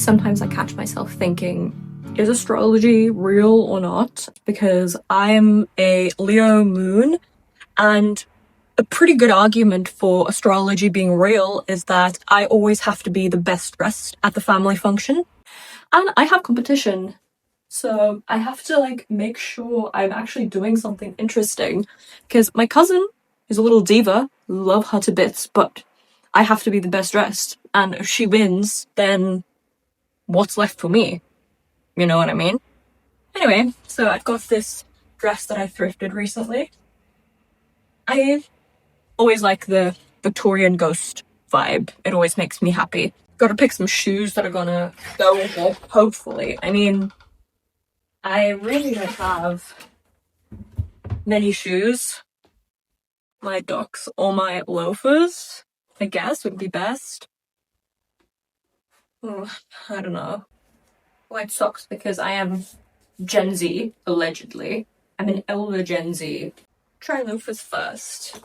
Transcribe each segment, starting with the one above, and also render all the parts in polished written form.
sometimes I catch myself thinking, is astrology real or not? Because I'm a Leo moon, and a pretty good argument for astrology being real is that I always have to be the best dressed at the family function. And I have competition. So I have to like make sure I'm actually doing something interesting. Because my cousin is a little diva, love her to bits, but I have to be the best dressed. And if she wins, then what's left for me? You know what I mean? Anyway, so I've got this dress that I thrifted recently. I always like the Victorian ghost vibe. It always makes me happy. Gotta pick some shoes that are gonna go with it, hopefully. I mean, I really don't have many shoes. My Docs or my loafers, I guess, would be best. I don't know. White socks because I am Gen Z, allegedly. I'm an elder Gen Z. Try loafers first.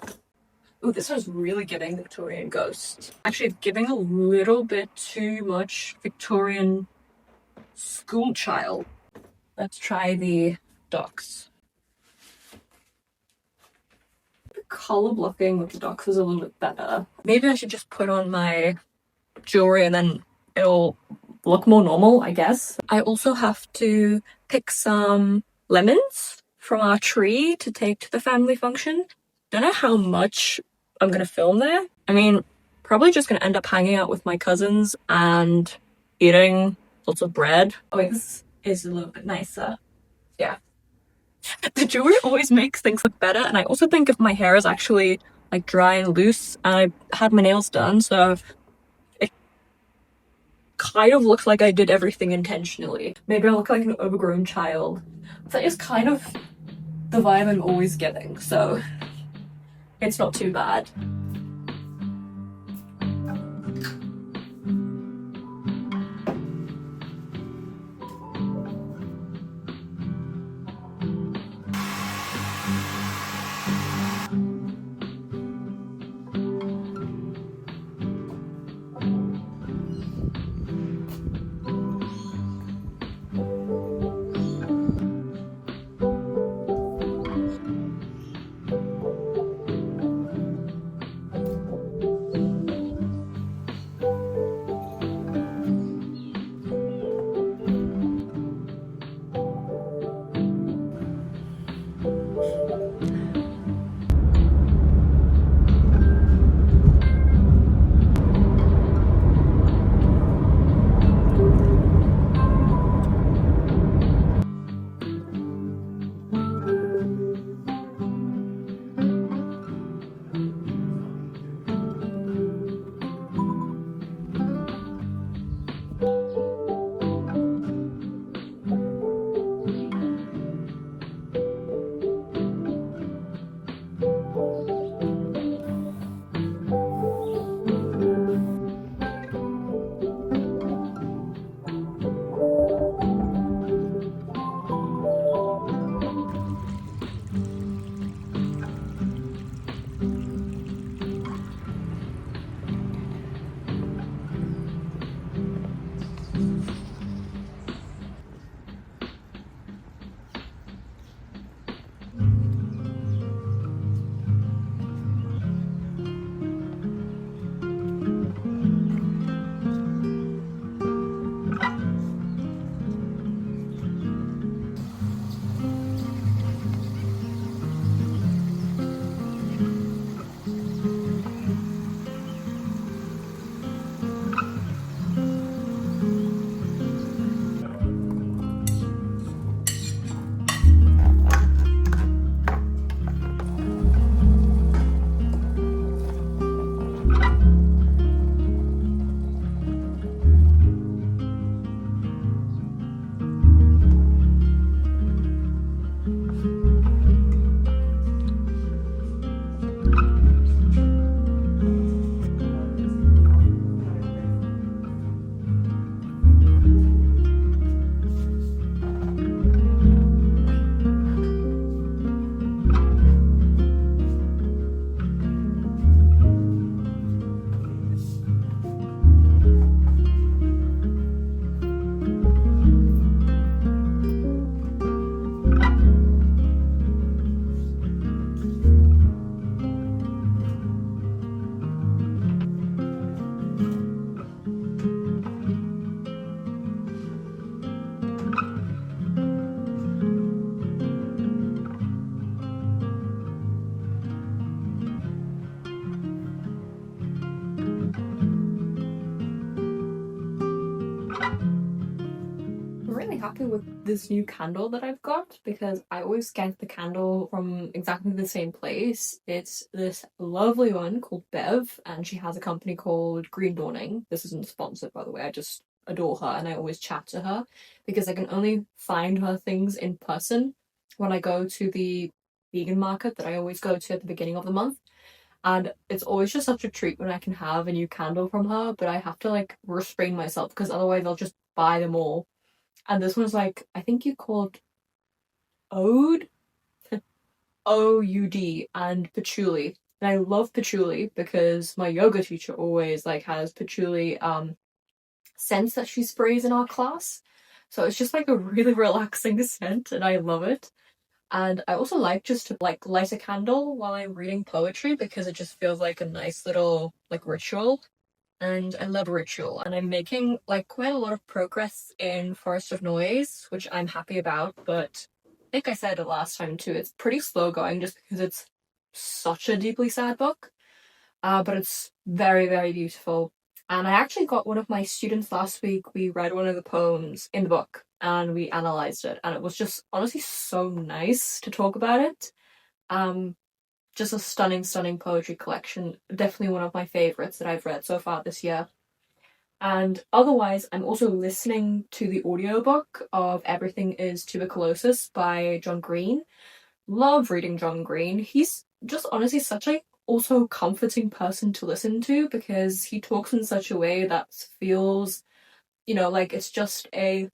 Ooh, this one's really giving Victorian ghost. Actually, it's giving a little bit too much Victorian school child. Let's try the Docs. The color blocking with the Docs is a little bit better. Maybe I should just put on my jewelry and then it'll look more normal, I guess. I also have to pick some lemons from our tree to take to the family function. Don't know how much I'm gonna film there. I mean, probably just gonna end up hanging out with my cousins and eating lots of bread. Oh wait, this is a little bit nicer. Yeah. The jewelry always makes things look better, and I also think if my hair is actually like dry and loose and I had my nails done, so it kind of looks like I did everything intentionally. Maybe I look like an overgrown child. That is kind of the vibe I'm always getting, so it's not too bad. I'm really happy with this new candle that I've got because I always get the candle from exactly the same place. It's this lovely one called Bev, and she has a company called Green Dawning. This isn't sponsored, by the way. I just adore her and I always chat to her because I can only find her things in person when I go to the vegan market that I always go to at the beginning of the month. And it's always just such a treat when I can have a new candle from her, but I have to like restrain myself because otherwise I'll just buy them all. And this one's like, I think you called Ode? OUD and patchouli. And I love patchouli because my yoga teacher always like has patchouli scents that she sprays in our class. So it's just like a really relaxing scent and I love it. And I also like just to like light a candle while I'm reading poetry because it just feels like a nice little like ritual. And I love ritual. And I'm making like quite a lot of progress in Forest of Noise, which I'm happy about. But I think I said it last time too. It's pretty slow going just because it's such a deeply sad book. But it's very, very beautiful. And I actually got one of my students last week. We read one of the poems in the book and we analyzed it. And it was just honestly so nice to talk about it. Um, just a stunning, stunning poetry collection. Definitely one of my favorites that I've read so far this year. And otherwise, I'm also listening to the audiobook of Everything is Tuberculosis by John Green. Love reading John Green. He's just honestly such a also comforting person to listen to because he talks in such a way that feels, like it's just a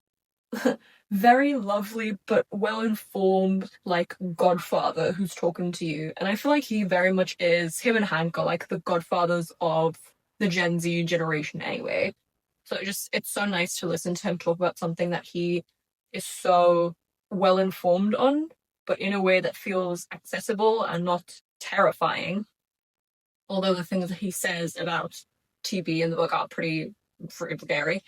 very lovely but well informed like godfather who's talking to you. And I feel like he very much is, him and Hank are like the godfathers of the Gen Z generation anyway. So it's so nice to listen to him talk about something that he is so well informed on, but in a way that feels accessible and not terrifying. Although the things that he says about TB in the book are pretty scary.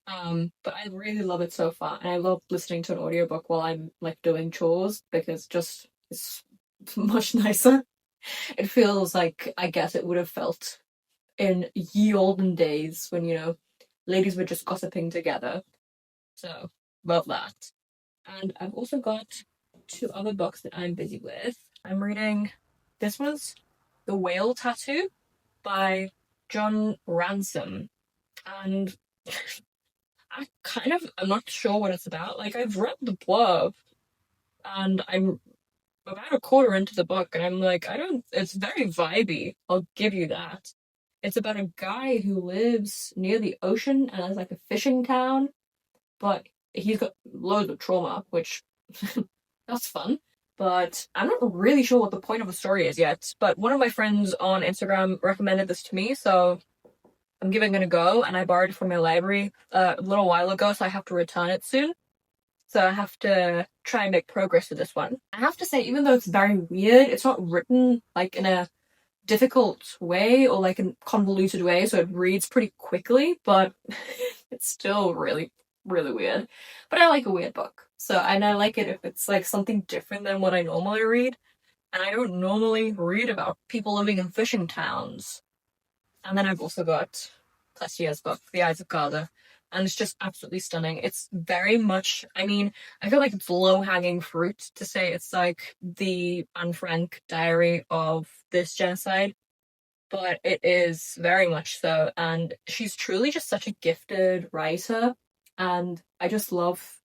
But I really love it so far, and I love listening to an audiobook while I'm like doing chores because just it's much nicer. It feels like I guess it would have felt in ye olden days when ladies were just gossiping together. So love that. And I've also got two other books that I'm busy with. I'm reading this one's The Whale Tattoo by John Ransom. And I'm not sure what it's about. Like I've read the blurb and I'm about a quarter into the book and I'm like, I don't it's very vibey. I'll give you that. It's about a guy who lives near the ocean and has like a fishing town, but he's got loads of trauma, which that's fun. But I'm not really sure what the point of the story is yet. But one of my friends on Instagram recommended this to me, so I'm giving it a go. And I borrowed it from my library a little while ago, so I have to return it soon. So I have to try and make progress with this one. I have to say, even though it's very weird, it's not written like in a difficult way or like a convoluted way, so it reads pretty quickly, but it's still really, really weird. But I like a weird book. And I like it if it's like something different than what I normally read. And I don't normally read about people living in fishing towns. And then I've also got Plessier's book, The Eyes of Garda, and it's just absolutely stunning. It's very much, I feel like it's low-hanging fruit to say it's like the Anne Frank diary of this genocide, but it is very much so. And she's truly just such a gifted writer, and I just love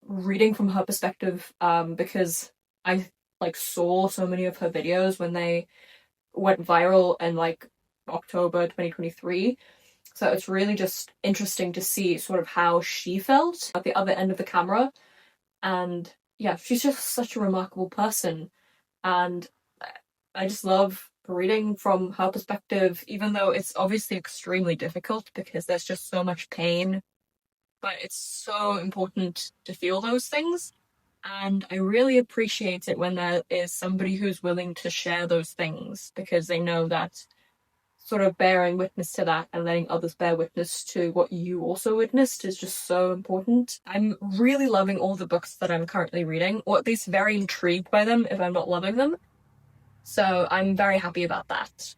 reading from her perspective because I like saw so many of her videos when they went viral in like October 2023. So it's really just interesting to see sort of how she felt at the other end of the camera. And yeah, she's just such a remarkable person. And I just love reading from her perspective, even though it's obviously extremely difficult because there's just so much pain. But it's so important to feel those things. And I really appreciate it when there is somebody who's willing to share those things because they know that sort of bearing witness to that and letting others bear witness to what you also witnessed is just so important. I'm really loving all the books that I'm currently reading, or at least very intrigued by them if I'm not loving them. So I'm very happy about that.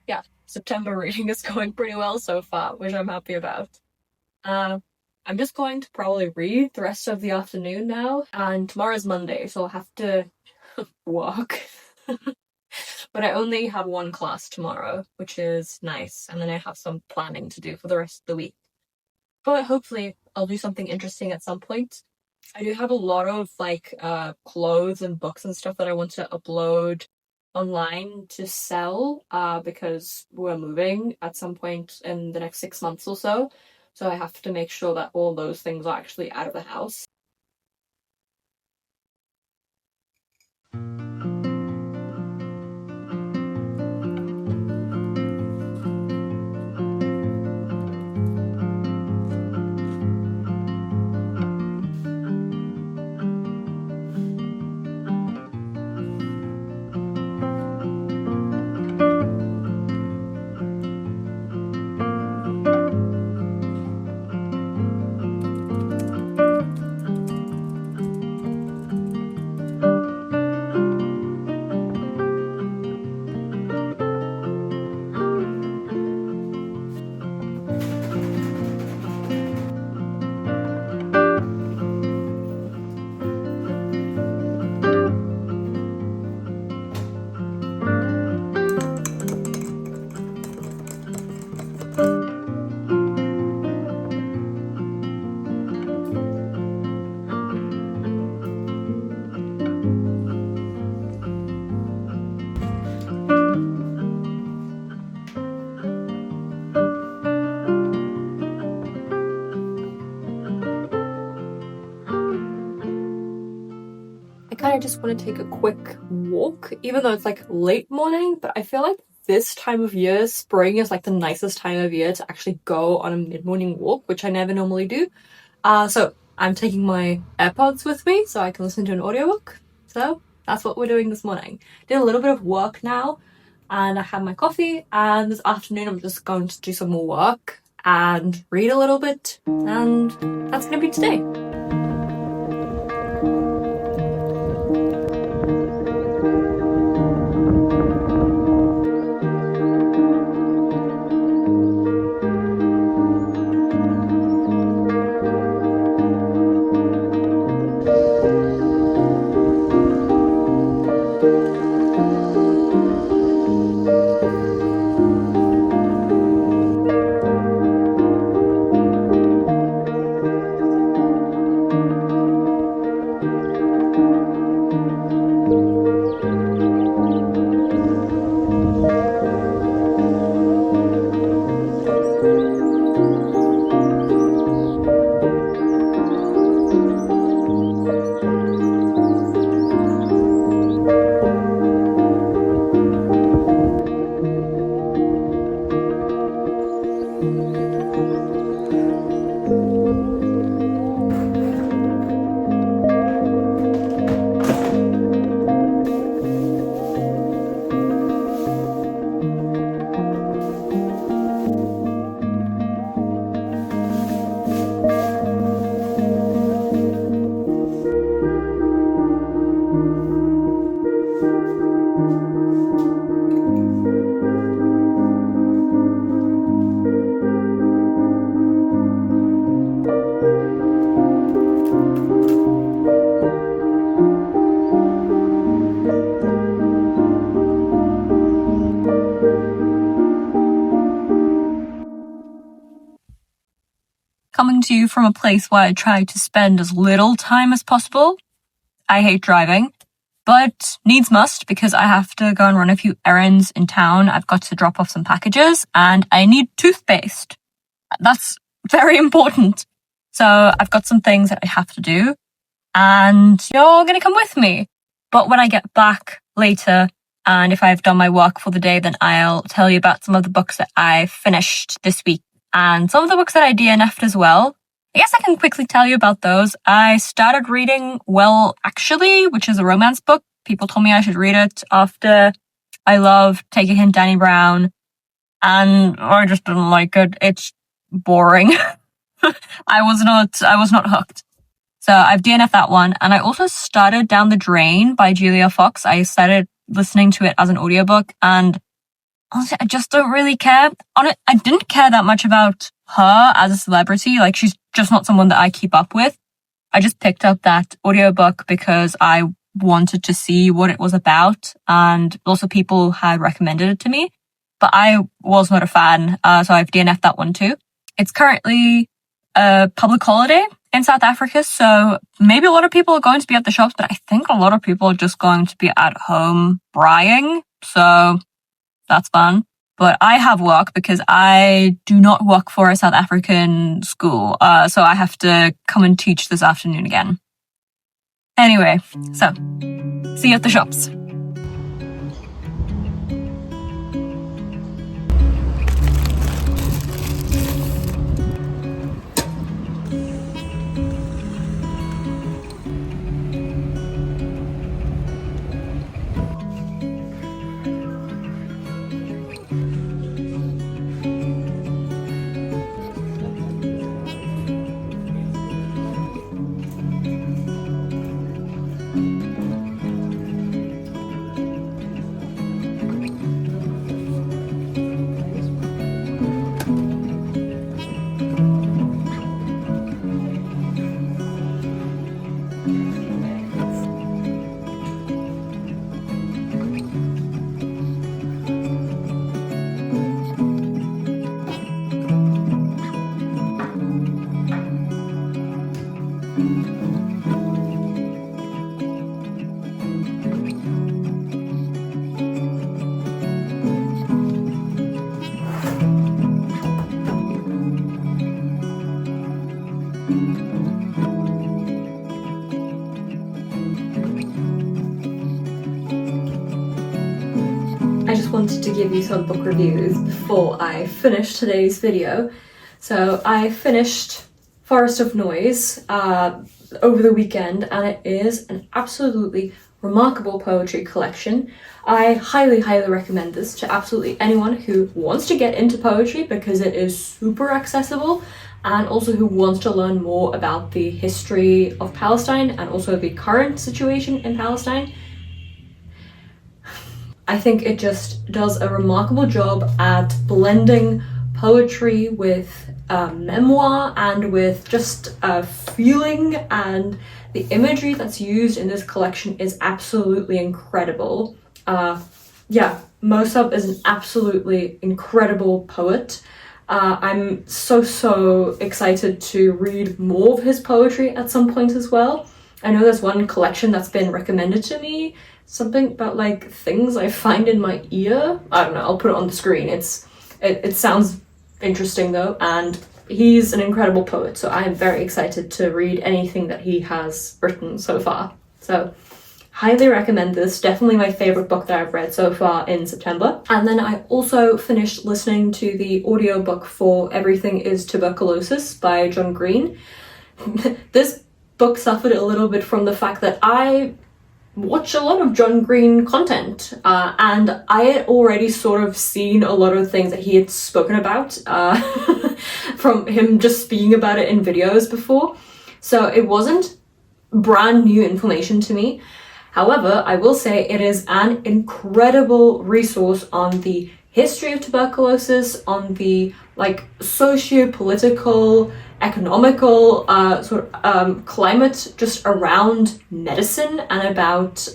Yeah, September reading is going pretty well so far, which I'm happy about. Uh, I'm just going to probably read the rest of the afternoon now, and tomorrow's Monday, so I'll have to work. But I only have one class tomorrow, which is nice, and then I have some planning to do for the rest of the week. But hopefully I'll do something interesting at some point. I do have a lot of clothes and books and stuff that I want to upload online to sell because we're moving at some point in the next 6 months or so. So I have to make sure that all those things are actually out of the house. I kind of just want to take a quick walk, even though it's like late morning, but I feel like this time of year, spring is like the nicest time of year to actually go on a mid-morning walk, which I never normally do. So I'm taking my AirPods with me so I can listen to an audiobook. So that's what we're doing this morning. Did a little bit of work now, and I had my coffee, and this afternoon I'm just going to do some more work and read a little bit, and that's gonna be today. Coming to you from a place where I try to spend as little time as possible. I hate driving, but needs must because I have to go and run a few errands in town. I've got to drop off some packages and I need toothpaste. That's very important. So I've got some things that I have to do and you're going to come with me. But when I get back later and if I've done my work for the day, then I'll tell you about some of the books that I finished this week and some of the books that I DNF'd as well. I guess I can quickly tell you about those. I started reading Well, Actually, which is a romance book. People told me I should read it after I love Take a Hint, Danny Brown, and I just didn't like it. It's boring. I was not hooked. So I've DNF'd that one, and I also started Down the Drain by Julia Fox. I started listening to it as an audiobook, and honestly, I just don't really care. I didn't care that much about her as a celebrity. Like, she's just not someone that I keep up with. I just picked up that audiobook because I wanted to see what it was about, and also people had recommended it to me, but I was not a fan, so I've DNF'd that one too. It's currently a public holiday in South Africa, so maybe a lot of people are going to be at the shops, but I think a lot of people are just going to be at home braaiing, so that's fun. But I have work because I do not work for a South African school, so I have to come and teach this afternoon again. Anyway, so see you at the shops. I just wanted to give you some book reviews before I finish today's video. So I finished Forest of Noise over the weekend, and it is an absolutely remarkable poetry collection. I highly recommend this to absolutely anyone who wants to get into poetry because it is super accessible, and also who wants to learn more about the history of Palestine and also the current situation in Palestine. I think it just does a remarkable job at blending poetry with memoir and with just feeling, and the imagery that's used in this collection is absolutely incredible. Yeah, Mosab is an absolutely incredible poet. I'm so excited to read more of his poetry at some point as well. I know there's one collection that's been recommended to me, something about like things I find in my ear. I don't know, I'll put it on the screen. It sounds interesting though, and he's an incredible poet, so I'm very excited to read anything that he has written so far. So highly recommend this. Definitely my favorite book that I've read so far in September. And then I also finished listening to the audiobook for Everything is Tuberculosis by John Green. This book suffered a little bit from the fact that I watch a lot of John Green content, and I had already sort of seen a lot of things that he had spoken about from him just speaking about it in videos before, so it wasn't brand new information to me. However, I will say it is an incredible resource on the history of tuberculosis, on the like socio-political, economical climate just around medicine and about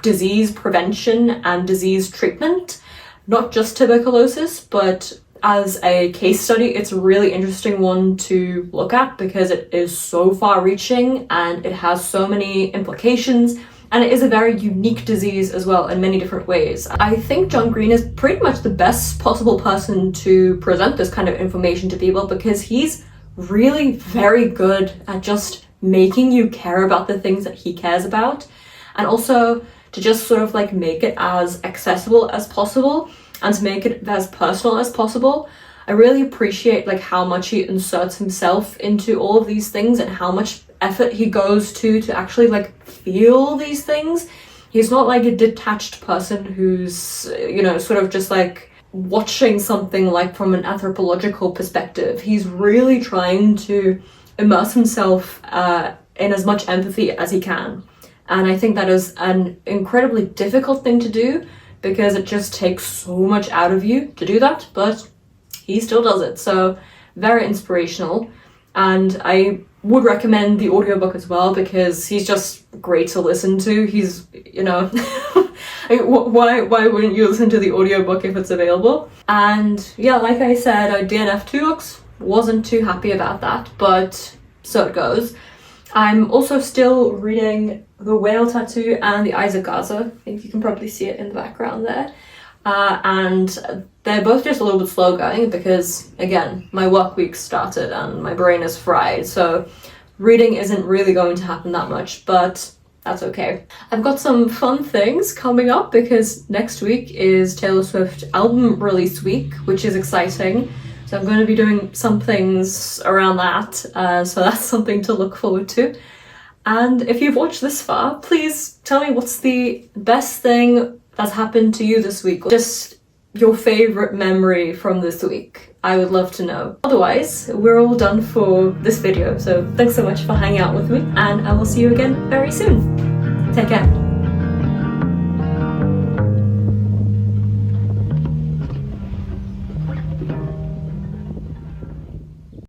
disease prevention and disease treatment. Not just tuberculosis, but as a case study, it's a really interesting one to look at because it is so far-reaching and it has so many implications, and it is a very unique disease as well in many different ways. I think John Green is pretty much the best possible person to present this kind of information to people because he's really very good at just making you care about the things that he cares about, and also to just sort of like make it as accessible as possible and to make it as personal as possible. I really appreciate like how much he inserts himself into all of these things and how much effort he goes to actually like feel these things. He's not like a detached person who's, you know, sort of just like watching something like from an anthropological perspective. He's really trying to immerse himself in as much empathy as he can. And I think that is an incredibly difficult thing to do because it just takes so much out of you to do that, but he still does it. So very inspirational. and I would recommend the audiobook as well because he's just great to listen to. He's, you know, why wouldn't you listen to the audiobook if it's available? And yeah, like I said, DNF 2 wasn't too happy about that, but so it goes. I'm also still reading The Whale Tattoo and The Eyes of Gaza. I think you can probably see it in the background there. And they're both just a little bit slow going because, again, my work week started and my brain is fried, so reading isn't really going to happen that much, but that's okay. I've got some fun things coming up because next week is Taylor Swift album release week, which is exciting. So I'm going to be doing some things around that, so that's something to look forward to. And if you've watched this far, please tell me what's the best thing that's happened to you this week. Just your favorite memory from this week. I would love to know. Otherwise, we're all done for this video. So thanks so much for hanging out with me, and I will see you again very soon. Take care.